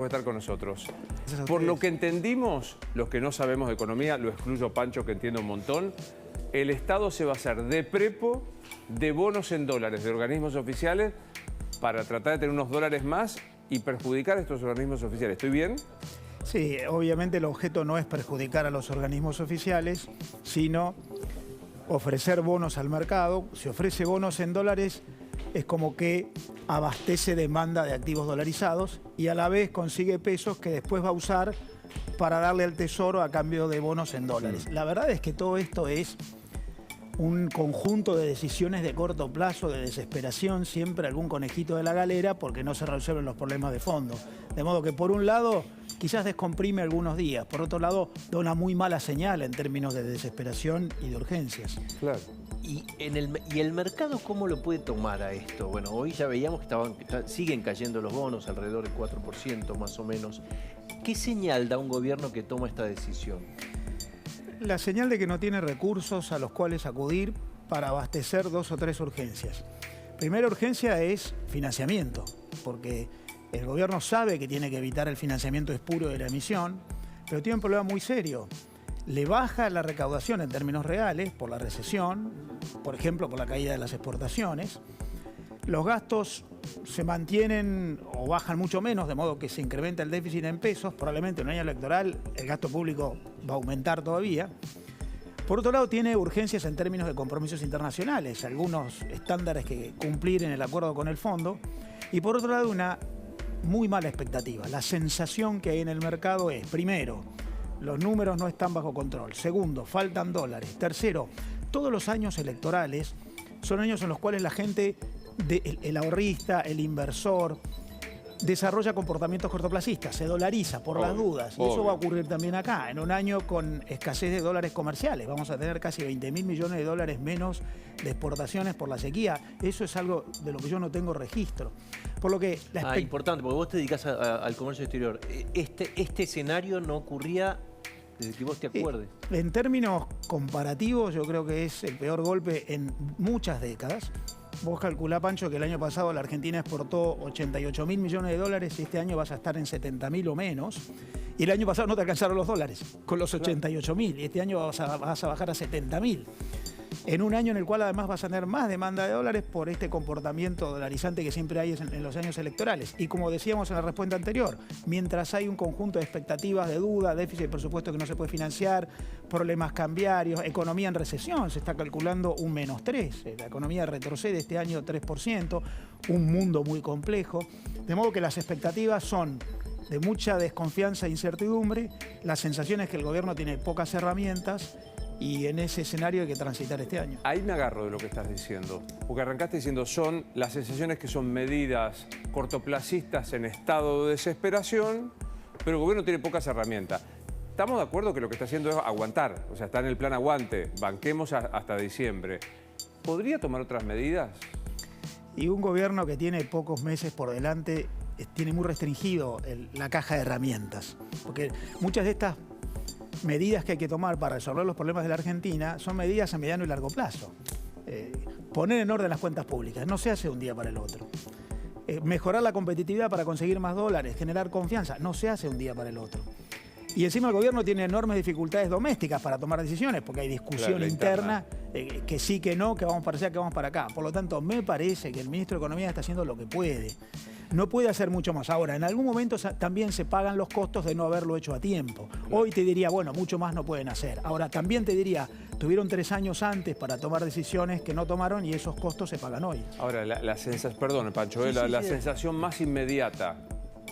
por estar con nosotros. Gracias a Por lo ustedes. que entendimos, los que no sabemos de economía, lo excluyo Pancho, que entiende un montón, el Estado se va a hacer de prepo, de bonos en dólares, de organismos oficiales, para tratar de tener unos dólares más y perjudicar a estos organismos oficiales. ¿Estoy bien? Sí, obviamente el objeto no es perjudicar a los organismos oficiales, sino ofrecer bonos al mercado. Si ofrece bonos en dólares, es como que abastece demanda de activos dolarizados y a la vez consigue pesos que después va a usar para darle al tesoro a cambio de bonos en dólares. La verdad es que todo esto es un conjunto de decisiones de corto plazo, de desesperación, siempre algún conejito de la galera porque no se resuelven los problemas de fondo. De modo que por un lado quizás descomprime algunos días, por otro lado da una muy mala señal en términos de desesperación y de urgencias. Claro. ¿Y el mercado cómo lo puede tomar a esto? Bueno, hoy ya veíamos que siguen cayendo los bonos, alrededor del 4% más o menos. ¿Qué señal da un gobierno que toma esta decisión? La señal de que no tiene recursos a los cuales acudir para abastecer dos o tres urgencias. Primera urgencia es financiamiento, porque el gobierno sabe que tiene que evitar el financiamiento espuro de la emisión, pero tiene un problema muy serio. Le baja la recaudación en términos reales por la recesión, por ejemplo, por la caída de las exportaciones. Los gastos se mantienen o bajan mucho menos, de modo que se incrementa el déficit en pesos. Probablemente en un año electoral el gasto público va a aumentar todavía. Por otro lado, tiene urgencias en términos de compromisos internacionales, algunos estándares que cumplir en el acuerdo con el fondo. Y por otro lado, una muy mala expectativa. La sensación que hay en el mercado es, primero, los números no están bajo control. Segundo, faltan dólares. Tercero, todos los años electorales son años en los cuales la gente, el ahorrista, el inversor, desarrolla comportamientos cortoplacistas, se dolariza por las dudas. Y eso va a ocurrir también acá, en un año con escasez de dólares comerciales. Vamos a tener casi 20.000 millones de dólares menos de exportaciones por la sequía. Eso es algo de lo que yo no tengo registro. Por lo que importante, porque vos te dedicás al comercio exterior. Este escenario no ocurría desde que vos te acuerdes. En términos comparativos, yo creo que es el peor golpe en muchas décadas. Vos calculá, Pancho, que el año pasado la Argentina exportó 88.000 millones de dólares y este año vas a estar en 70.000 o menos. Y el año pasado no te alcanzaron los dólares con los 88.000 y este año vas a bajar a 70.000. En un año en el cual además vas a tener más demanda de dólares por este comportamiento dolarizante que siempre hay en los años electorales. Y como decíamos en la respuesta anterior, mientras hay un conjunto de expectativas de duda, déficit de presupuesto que no se puede financiar, problemas cambiarios, economía en recesión, se está calculando un -3%, la economía retrocede este año 3%, un mundo muy complejo, de modo que las expectativas son de mucha desconfianza e incertidumbre, la sensación es que el gobierno tiene pocas herramientas y en ese escenario hay que transitar este año. Ahí me agarro de lo que estás diciendo, porque arrancaste diciendo son las sensaciones que son medidas cortoplacistas en estado de desesperación, pero el gobierno tiene pocas herramientas. Estamos de acuerdo que lo que está haciendo es aguantar, o sea, está en el plan aguante, banquemos hasta diciembre. ¿Podría tomar otras medidas? Y un gobierno que tiene pocos meses por delante tiene muy restringido la caja de herramientas, porque muchas de estas medidas que hay que tomar para resolver los problemas de la Argentina son medidas a mediano y largo plazo. Poner en orden las cuentas públicas no se hace de un día para el otro. Mejorar la competitividad para conseguir más dólares, generar confianza, no se hace de un día para el otro. Y encima el gobierno tiene enormes dificultades domésticas para tomar decisiones, porque hay discusión interna, que sí, que no, que vamos para allá, que vamos para acá. Por lo tanto, me parece que el ministro de Economía está haciendo lo que puede. No puede hacer mucho más. Ahora, en algún momento también se pagan los costos de no haberlo hecho a tiempo. Hoy te diría, bueno, mucho más no pueden hacer. Ahora, también te diría, tuvieron 3 años antes para tomar decisiones que no tomaron y esos costos se pagan hoy. Ahora, la sensación, perdón, Pancho, la sensación más inmediata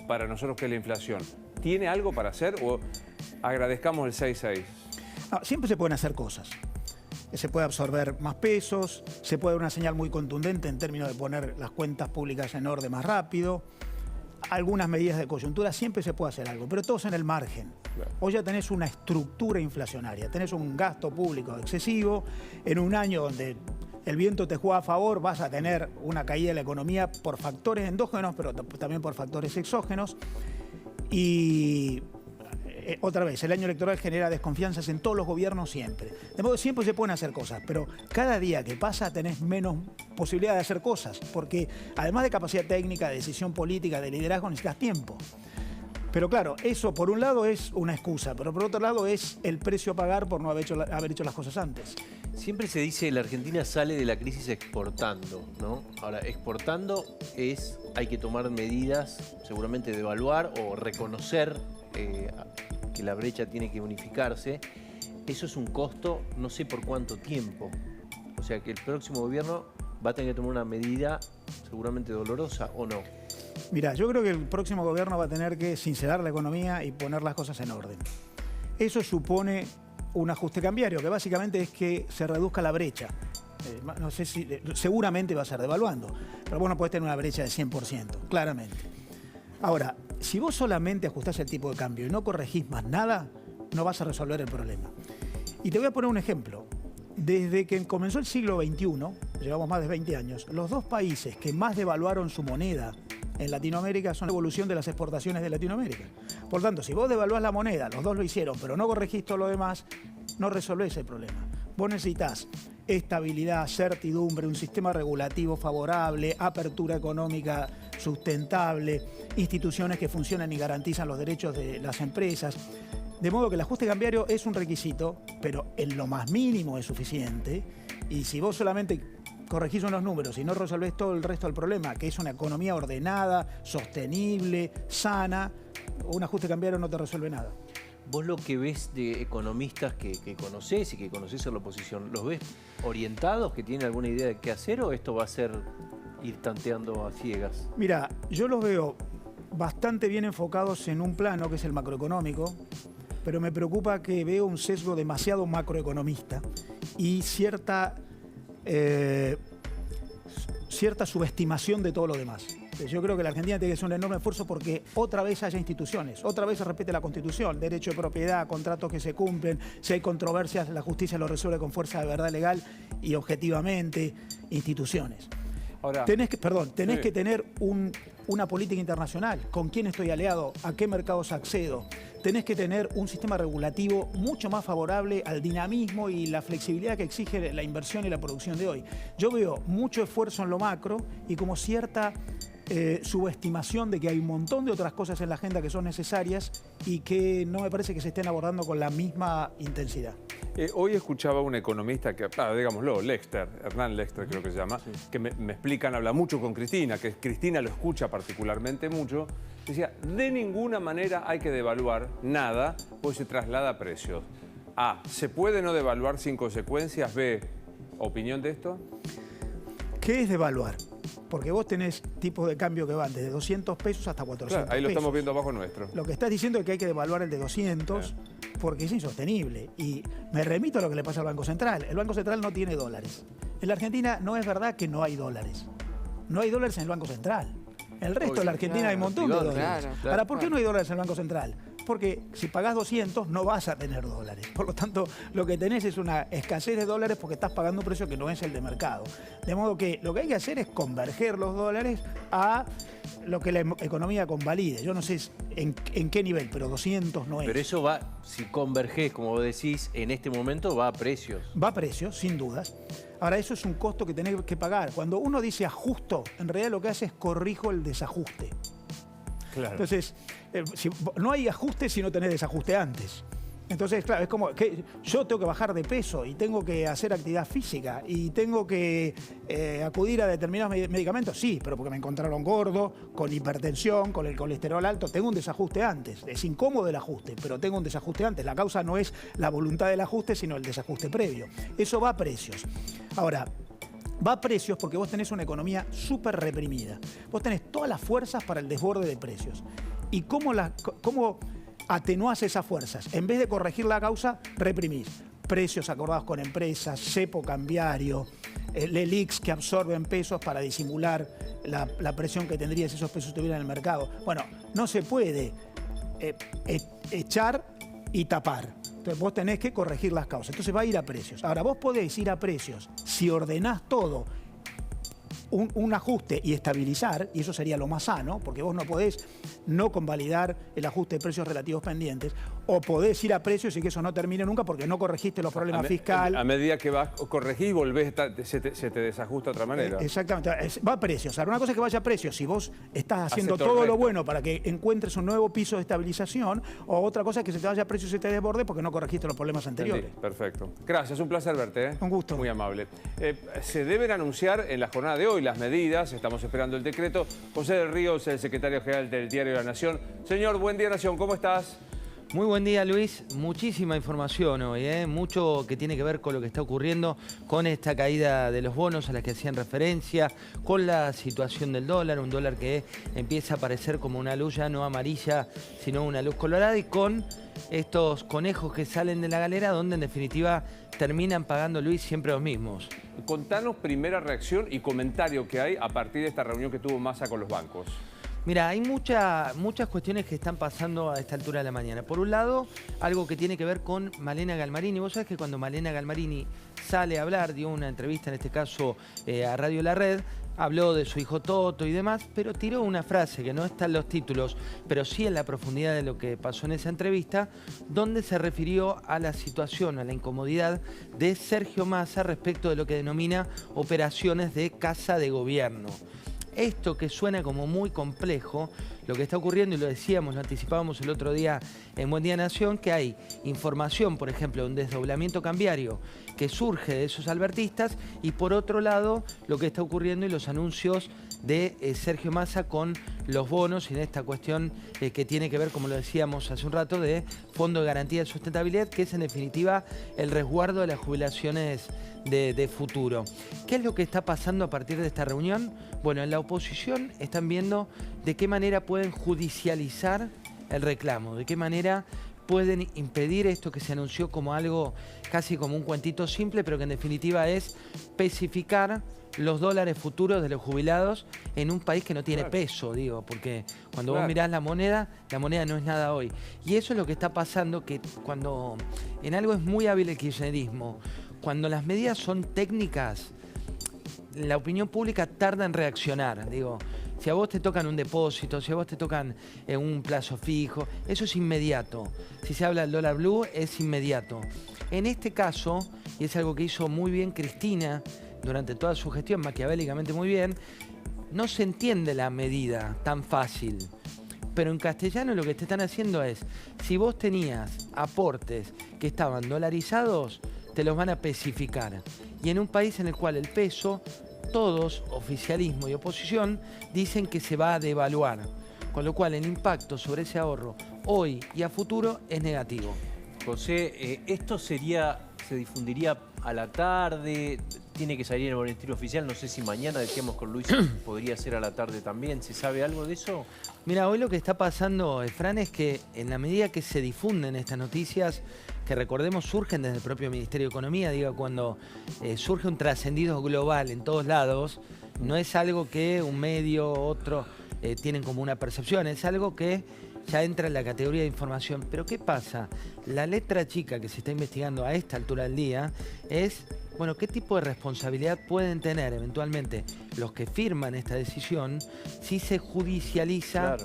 para nosotros que es la inflación, ¿tiene algo para hacer o agradezcamos el 6-6? No, siempre se pueden hacer cosas. Se puede absorber más pesos, se puede dar una señal muy contundente en términos de poner las cuentas públicas en orden más rápido. Algunas medidas de coyuntura, siempre se puede hacer algo, pero todos en el margen. Claro. Hoy ya tenés una estructura inflacionaria, tenés un gasto público excesivo. En un año donde el viento te juega a favor, vas a tener una caída de la economía por factores endógenos, pero también por factores exógenos. Y otra vez, el año electoral genera desconfianzas en todos los gobiernos siempre. De modo que siempre se pueden hacer cosas, pero cada día que pasa tenés menos posibilidad de hacer cosas, porque además de capacidad técnica, de decisión política, de liderazgo, necesitas tiempo. Pero claro, eso por un lado es una excusa, pero por otro lado es el precio a pagar por no haber hecho las cosas antes. Siempre se dice que la Argentina sale de la crisis exportando, ¿no? Ahora, exportando hay que tomar medidas, seguramente devaluar o reconocer que la brecha tiene que unificarse. Eso es un costo, no sé por cuánto tiempo. O sea que el próximo gobierno va a tener que tomar una medida seguramente dolorosa, ¿o no? Mira, yo creo que el próximo gobierno va a tener que sincerar la economía y poner las cosas en orden. Eso supone un ajuste cambiario, que básicamente es que se reduzca la brecha. No sé si, seguramente va a ser devaluando, pero vos no podés tener una brecha de 100%, claramente. Ahora, si vos solamente ajustás el tipo de cambio y no corregís más nada, no vas a resolver el problema. Y te voy a poner un ejemplo. Desde que comenzó el siglo XXI, llevamos más de 20 años, los dos países que más devaluaron su moneda en Latinoamérica son la evolución de las exportaciones de Latinoamérica. Por tanto, si vos devaluás la moneda, los dos lo hicieron, pero no corregís todo lo demás, no resolvés el problema. Vos necesitas estabilidad, certidumbre, un sistema regulativo favorable, apertura económica sustentable, instituciones que funcionan y garantizan los derechos de las empresas. De modo que el ajuste cambiario es un requisito, pero en lo más mínimo es suficiente. Y si vos solamente corregís unos números y no resolvés todo el resto del problema, que es una economía ordenada, sostenible, sana, un ajuste cambiario no te resuelve nada. Vos lo que ves de economistas que conocés y que conocés en la oposición, ¿los ves orientados, que tienen alguna idea de qué hacer, o esto va a ser ir tanteando a ciegas? Mira, yo los veo bastante bien enfocados en un plano que es el macroeconómico, pero me preocupa que veo un sesgo demasiado macroeconomista y cierta subestimación de todo lo demás. Yo creo que la Argentina tiene que hacer un enorme esfuerzo porque otra vez haya instituciones, otra vez se respete la Constitución, derecho de propiedad, contratos que se cumplen, si hay controversias, la justicia lo resuelve con fuerza de verdad legal y objetivamente, instituciones. Ahora, tenés que tener una política internacional, con quién estoy aliado, a qué mercados accedo. Tenés que tener un sistema regulativo mucho más favorable al dinamismo y la flexibilidad que exige la inversión y la producción de hoy. Yo veo mucho esfuerzo en lo macro y como cierta subestimación de que hay un montón de otras cosas en la agenda que son necesarias y que no me parece que se estén abordando con la misma intensidad. Hoy escuchaba a un economista que, digámoslo, Hernán Lexter creo que se llama, sí, que me explican, habla mucho con Cristina, que Cristina lo escucha particularmente mucho, decía, de ninguna manera hay que devaluar nada, pues se traslada a precios. A, ¿se puede no devaluar sin consecuencias? B, ¿opinión de esto? ¿Qué es devaluar? Porque vos tenés tipos de cambio que van desde 200 pesos hasta 400 claro, ahí lo pesos. Estamos viendo abajo nuestro. Lo que estás diciendo es que hay que devaluar el de 200 porque es insostenible. Y me remito a lo que le pasa al Banco Central. El Banco Central no tiene dólares. En la Argentina no es verdad que no hay dólares. No hay dólares en el Banco Central. En el resto de la Argentina hay un montón de dólares. Ahora, ¿por qué no hay dólares en el Banco Central? Porque si pagás 200 no vas a tener dólares. Por lo tanto, lo que tenés es una escasez de dólares porque estás pagando un precio que no es el de mercado. De modo que lo que hay que hacer es converger los dólares a lo que la economía convalide. Yo no sé en qué nivel, pero 200 no es. Pero eso va, si convergés, como vos decís, en este momento va a precios. Va a precios, sin dudas. Ahora, eso es un costo que tenés que pagar. Cuando uno dice ajusto, en realidad lo que hace es corrijo el desajuste. Claro. Entonces, no hay ajuste si no tenés desajuste antes. Entonces, claro, es como que yo tengo que bajar de peso y tengo que hacer actividad física y tengo que acudir a determinados medicamentos. Sí, pero porque me encontraron gordo, con hipertensión, con el colesterol alto. Tengo un desajuste antes. Es incómodo el ajuste, pero tengo un desajuste antes. La causa no es la voluntad del ajuste, sino el desajuste previo. Eso va a precios. Ahora, va a precios porque vos tenés una economía súper reprimida. Vos tenés todas las fuerzas para el desborde de precios. ¿Y cómo atenuás esas fuerzas? En vez de corregir la causa, reprimís. Precios acordados con empresas, cepo cambiario, LELIQs que absorben pesos para disimular la presión que tendría si esos pesos estuvieran en el mercado. Bueno, no se puede echar y tapar. Entonces vos tenés que corregir las causas. Entonces va a ir a precios. Ahora, vos podés ir a precios si ordenás todo un ajuste y estabilizar, y eso sería lo más sano, porque vos no podés no convalidar el ajuste de precios relativos pendientes, o podés ir a precios y que eso no termine nunca porque no corregiste los problemas fiscales. A medida que vas, corregís, volvés, se te desajusta de otra manera. Exactamente, va a precios. Ahora, una cosa es que vaya a precios, si vos estás haciendo todo lo bueno para que encuentres un nuevo piso de estabilización, o otra cosa es que se te vaya a precios y se te desborde porque no corregiste los problemas anteriores. Entendí. Perfecto. Gracias, un placer verte. Un gusto. Muy amable. Se deben anunciar en la jornada de hoy las medidas, estamos esperando el decreto. José del Río es el secretario general del Diario de la Nación. Señor, buen día Nación, ¿cómo estás? Muy buen día, Luis. Muchísima información hoy, mucho que tiene que ver con lo que está ocurriendo, con esta caída de los bonos a la que hacían referencia, con la situación del dólar, un dólar que empieza a aparecer como una luz ya no amarilla, sino una luz colorada, y con estos conejos que salen de la galera, donde en definitiva terminan pagando, Luis, siempre los mismos. Contanos primera reacción y comentario que hay a partir de esta reunión que tuvo Massa con los bancos. Mira, hay muchas cuestiones que están pasando a esta altura de la mañana. Por un lado, algo que tiene que ver con Malena Galmarini. Vos sabés que cuando Malena Galmarini sale a hablar, dio una entrevista, en este caso a Radio La Red, habló de su hijo Toto y demás, pero tiró una frase que no está en los títulos, pero sí en la profundidad de lo que pasó en esa entrevista, donde se refirió a la situación, a la incomodidad de Sergio Massa respecto de lo que denomina operaciones de casa de gobierno. Esto que suena como muy complejo, lo que está ocurriendo, y lo decíamos, lo anticipábamos el otro día en Buen Día Nación, que hay información, por ejemplo, de un desdoblamiento cambiario que surge de esos albertistas, y por otro lado, lo que está ocurriendo y los anuncios de Sergio Massa con los bonos y en esta cuestión que tiene que ver, como lo decíamos hace un rato, de Fondo de Garantía de Sustentabilidad, que es en definitiva el resguardo de las jubilaciones de futuro. ¿Qué es lo que está pasando a partir de esta reunión? Bueno, en la oposición están viendo de qué manera pueden judicializar el reclamo, de qué manera pueden impedir esto que se anunció como algo casi como un cuentito simple, pero que en definitiva es especificar los dólares futuros de los jubilados en un país que no tiene peso, digo, porque cuando vos mirás la moneda no es nada hoy. Y eso es lo que está pasando, que cuando en algo es muy hábil el kirchnerismo, cuando las medidas son técnicas, la opinión pública tarda en reaccionar, digo. Si a vos te tocan un depósito, si a vos te tocan un plazo fijo, eso es inmediato. Si se habla del dólar blue, es inmediato. En este caso, y es algo que hizo muy bien Cristina durante toda su gestión, maquiavélicamente muy bien, no se entiende la medida tan fácil. Pero en castellano lo que te están haciendo es, si vos tenías aportes que estaban dolarizados, te los van a especificar. Y en un país en el cual el peso, todos, oficialismo y oposición, dicen que se va a devaluar. Con lo cual el impacto sobre ese ahorro hoy y a futuro es negativo. José, esto se difundiría a la tarde, tiene que salir en el boletín oficial, no sé si mañana, decíamos con Luis, podría ser a la tarde también. ¿Se sabe algo de eso? Mira, hoy lo que está pasando, Fran, es que en la medida que se difunden estas noticias, que recordemos surgen desde el propio Ministerio de Economía, digo, cuando surge un trascendido global en todos lados, no es algo que un medio, otro, tienen como una percepción, es algo que ya entra en la categoría de información. Pero ¿qué pasa? La letra chica que se está investigando a esta altura del día es, bueno, ¿qué tipo de responsabilidad pueden tener eventualmente los que firman esta decisión si se judicializa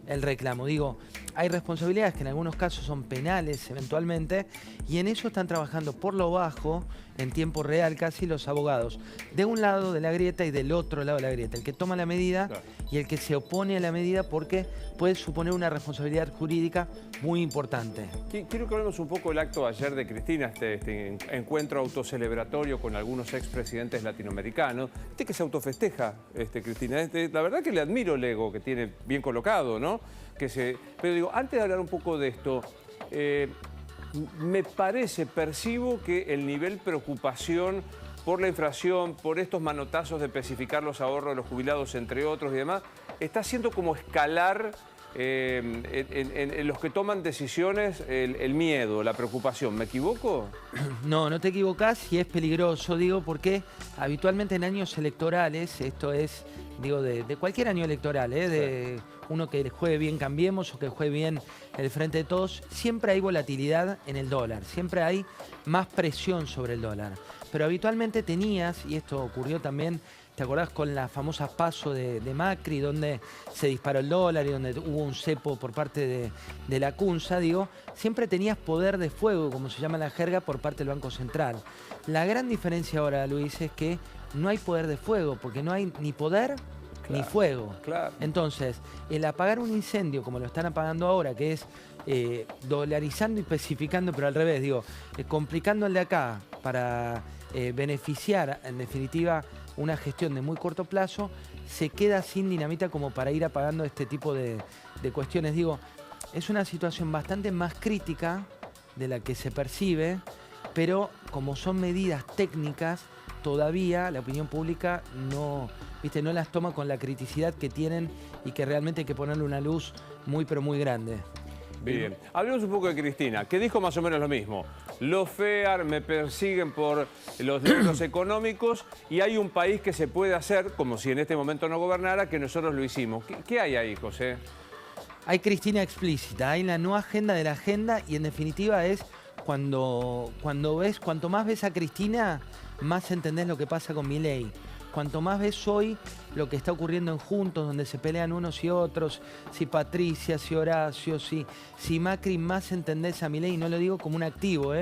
el reclamo? Digo, hay responsabilidades que en algunos casos son penales eventualmente, y en eso están trabajando por lo bajo, en tiempo real casi, los abogados de un lado de la grieta y del otro lado de la grieta, el que toma la medida y el que se opone a la medida, porque puede suponer una responsabilidad jurídica muy importante. Quiero que hablemos un poco del acto ayer de Cristina, este encuentro autocelebratorio con algunos expresidentes latinoamericanos. Viste que se autofesteja, Cristina. La verdad que le admiro el ego que tiene bien colocado, ¿no? Pero digo, antes de hablar un poco de esto, me parece, percibo que el nivel de preocupación por la inflación, por estos manotazos de especificar los ahorros de los jubilados, entre otros y demás, está haciendo como escalar en los que toman decisiones el miedo, la preocupación. ¿Me equivoco? No, no te equivocás, y es peligroso, digo, porque habitualmente en años electorales, esto es, digo, de cualquier año electoral, de uno que juegue bien Cambiemos o que juegue bien el Frente de Todos, siempre hay volatilidad en el dólar, siempre hay más presión sobre el dólar. Pero habitualmente tenías, y esto ocurrió también ¿te acordás con las famosas PASO de Macri, donde se disparó el dólar y donde hubo un cepo por parte de la CUNSA? Digo, siempre tenías poder de fuego, como se llama en la jerga, por parte del Banco Central. La gran diferencia ahora, Luis, es que no hay poder de fuego, porque no hay ni poder ni fuego. Claro. Entonces, el apagar un incendio, como lo están apagando ahora, que es dolarizando y especificando, pero al revés, digo, complicando el de acá para beneficiar, en definitiva, una gestión de muy corto plazo, se queda sin dinamita como para ir apagando este tipo de cuestiones. Digo, es una situación bastante más crítica de la que se percibe, pero como son medidas técnicas, todavía la opinión pública no las toma con la criticidad que tienen y que realmente hay que ponerle una luz muy, pero muy grande. Bien, hablemos un poco de Cristina, que dijo más o menos lo mismo. Los FEAR me persiguen por los delitos económicos y hay un país que se puede hacer, como si en este momento no gobernara, que nosotros lo hicimos. ¿Qué hay ahí, José? Hay Cristina explícita, hay la no agenda de la agenda y en definitiva es cuanto más ves a Cristina, más entendés lo que pasa con Milei. Cuanto más ves hoy lo que está ocurriendo en Juntos, donde se pelean unos y otros, si Patricia, si Horacio, si Macri, más entendés a Milei, y no lo digo como un activo,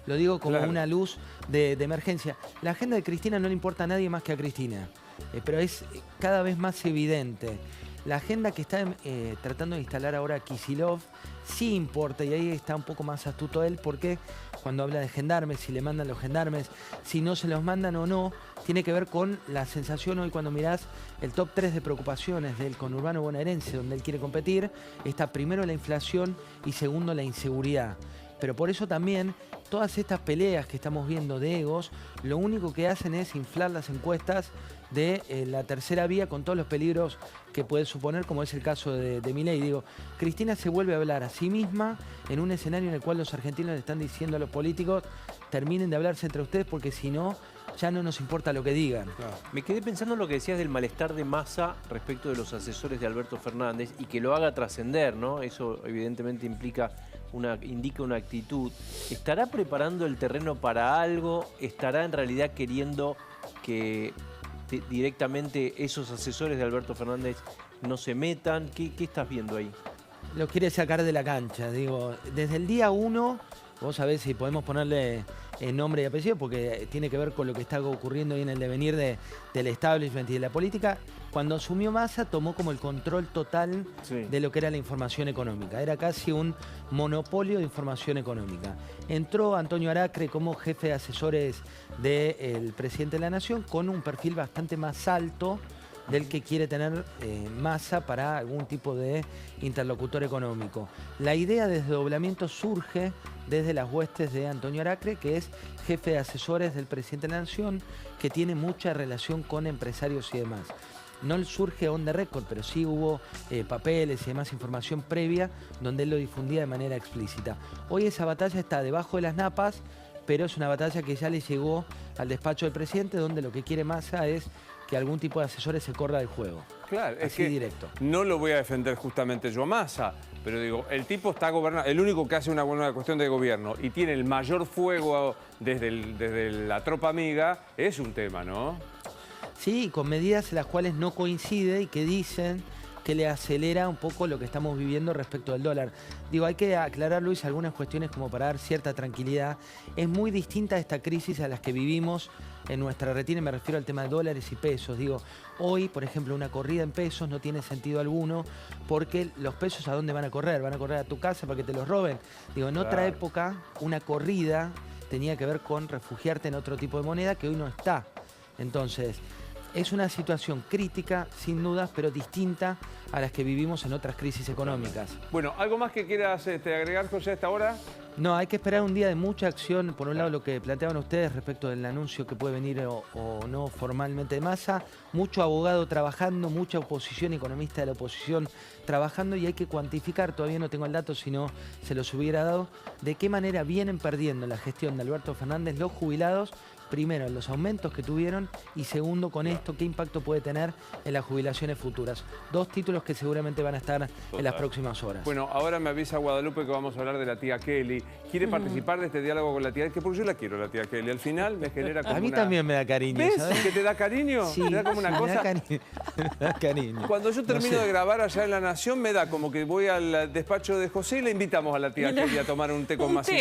lo digo como una luz de emergencia. La agenda de Cristina no le importa a nadie más que a Cristina, pero es cada vez más evidente. La agenda que está tratando de instalar ahora Kicillof sí importa, y ahí está un poco más astuto él, porque cuando habla de gendarmes, si le mandan los gendarmes, si no se los mandan o no, tiene que ver con la sensación hoy cuando mirás el top 3 de preocupaciones del conurbano bonaerense, donde él quiere competir, está primero la inflación y segundo la inseguridad. Pero por eso también todas estas peleas que estamos viendo de egos, lo único que hacen es inflar las encuestas de la tercera vía con todos los peligros que puede suponer, como es el caso de Milei. Digo, Cristina se vuelve a hablar a sí misma en un escenario en el cual los argentinos le están diciendo a los políticos, terminen de hablarse entre ustedes porque si no, ya no nos importa lo que digan. Claro. Me quedé pensando en lo que decías del malestar de Massa respecto de los asesores de Alberto Fernández y que lo haga trascender, ¿no? Eso evidentemente indica una actitud. ¿Estará preparando el terreno para algo? ¿Estará en realidad queriendo que directamente esos asesores de Alberto Fernández no se metan? ¿Qué estás viendo ahí? Lo quiere sacar de la cancha, digo, desde el día 1, vos sabés si podemos ponerle nombre y apellido, porque tiene que ver con lo que está ocurriendo ahí en el devenir del establishment y de la política. Cuando asumió Massa, tomó como el control total de lo que era la información económica. Era casi un monopolio de información económica. Entró Antonio Aracre como jefe de asesores del presidente de la Nación, con un perfil bastante más alto del que quiere tener Massa para algún tipo de interlocutor económico. La idea de desdoblamiento surge desde las huestes de Antonio Aracre, que es jefe de asesores del presidente de la Nación, que tiene mucha relación con empresarios y demás. No surge on the record, pero sí hubo papeles y demás información previa donde él lo difundía de manera explícita. Hoy esa batalla está debajo de las napas, pero es una batalla que ya le llegó al despacho del presidente, donde lo que quiere Massa es que algún tipo de asesores se corra del juego. Claro, es así que directo. No lo voy a defender justamente yo a Massa, pero digo, el tipo está gobernando, el único que hace una buena cuestión de gobierno y tiene el mayor fuego desde la tropa amiga, es un tema, ¿no? Sí, con medidas en las cuales no coincide y que dicen que le acelera un poco lo que estamos viviendo respecto del dólar. Digo, hay que aclarar, Luis, algunas cuestiones como para dar cierta tranquilidad. Es muy distinta esta crisis a las que vivimos en nuestra retina, y me refiero al tema de dólares y pesos. Digo, hoy, por ejemplo, una corrida en pesos no tiene sentido alguno, porque los pesos ¿a dónde van a correr? ¿Van a correr a tu casa para que te los roben? Digo, en otra época, una corrida tenía que ver con refugiarte en otro tipo de moneda que hoy no está. Entonces, es una situación crítica, sin dudas, pero distinta a las que vivimos en otras crisis económicas. Bueno, ¿algo más que quieras agregar, José, a esta hora? No, hay que esperar un día de mucha acción. Por un lado, lo que planteaban ustedes respecto del anuncio que puede venir o no formalmente de Massa. Mucho abogado trabajando, mucha oposición, economista de la oposición trabajando, y hay que cuantificar, todavía no tengo el dato, si no se los hubiera dado, de qué manera vienen perdiendo la gestión de Alberto Fernández los jubilados primero, en los aumentos que tuvieron y segundo, con esto, qué impacto puede tener en las jubilaciones futuras. Dos títulos que seguramente van a estar en las próximas horas. Bueno, ahora me avisa Guadalupe que vamos a hablar de la tía Kelly. ¿Quiere participar de este diálogo con la tía? Que porque yo la quiero, la tía Kelly. Al final me genera como a mí también me da cariño, ¿Ves? ¿sabes? ¿Que te da cariño? Sí, me da como una sí, cosa. me da cariño. Cuando yo termino No sé. de grabar allá en La Nación, me da como que voy al despacho de José y le invitamos a la tía Kelly a tomar un té con masita.